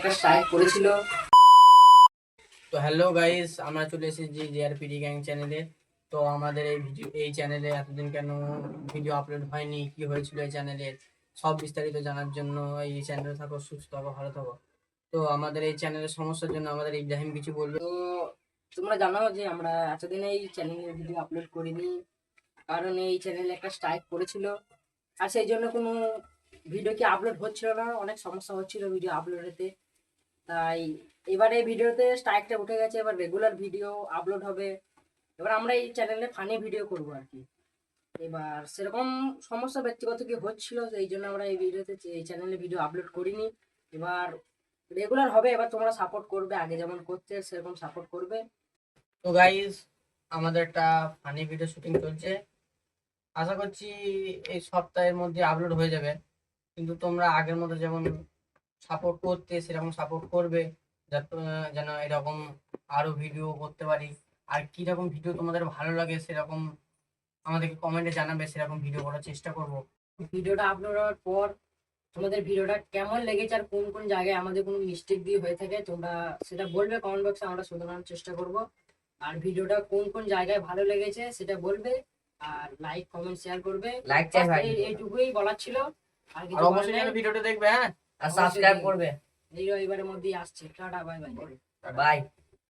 একটা স্ট্রাইক করেছিল। তো হ্যালো গাইস, আমরা চলে এসেছি জিআরপিডি গ্যাং চ্যানেলে। তো আমাদের এই চ্যানেলে এতদিন কেন ভিডিও আপলোড হয়নি, কি হয়েছিল এই চ্যানেলে, সব বিস্তারিত জানার জন্য এই চ্যানেলে থাকো, সুস্থ থাকো, ভালো থাকো। তো আমাদের এই চ্যানেলের সমস্যার জন্য আমাদের ইব্রাহিম কিছু বলবে। তো তোমরা জানো যে আমরা এতদিন এই চ্যানেলে ভিডিও আপলোড করিনি, কারণ এই চ্যানেলে একটা স্ট্রাইক করেছিল। আর সেই জন্য কোনো ভিডিও কি আপলোড হচ্ছিল না, অনেক সমস্যা হচ্ছিল ভিডিও আপলোডেতে। তাই এবারে এই ভিডিওতে স্ট্রাইকটা উঠে গেছে, এবার রেগুলার ভিডিও আপলোড হবে। এবার আমরা এই চ্যানেলে ফানি ভিডিও করবো আর কি। এবার সেরকম সমস্যা ব্যক্তিগত কি হচ্ছিল, এই জন্য আমরা এই চ্যানেলে ভিডিও আপলোড করিনি। এবার রেগুলার হবে, এবার তোমরা সাপোর্ট করবে, আগে যেমন করতে সেরকম সাপোর্ট করবে। তো গাইস, আমাদের একটা ফানি ভিডিও শুটিং চলছে, আশা করছি এই সপ্তাহের মধ্যে আপলোড হয়ে যাবে। কিন্তু তোমরা আগের মতো যেমন সাপোর্ট করতে সেরকম সাপোর্ট করবে, যেন এরকম আরো ভিডিও করতে পারি। আর কি রকম ভিডিও তোমাদের ভালো লাগে সেরকম আমাদেরকে কমেন্টে জানাবে, সেরকম ভিডিও করার চেষ্টা করব। ভিডিওটা আপলোড হওয়ার পর তোমাদের ভিডিওটা কেমন লেগেছে আর কোন কোন জায়গায় আমাদের কোনো মিস্টেক দিয়ে হয়ে থাকে তোমরা সেটা বলবে কমেন্ট বক্সে, আমরা শোধরানোর চেষ্টা করব। আর ভিডিওটা কোন কোন জায়গায় ভালো লেগেছে সেটা বলবে, আর লাইক কমেন্ট শেয়ার করবে। লাইক চাই ভাই, এইটুকুই বলার ছিল, আর আর কিছু বলার অবশ্যই নেই। যেন ভিডিওটা দেখবে, হ্যাঁ, আর অবশ্যই সাবস্ক্রাইব দেখবে। করবে। এই রবিবারের মধ্যেই আসছে। Tata, bye bye. বাই।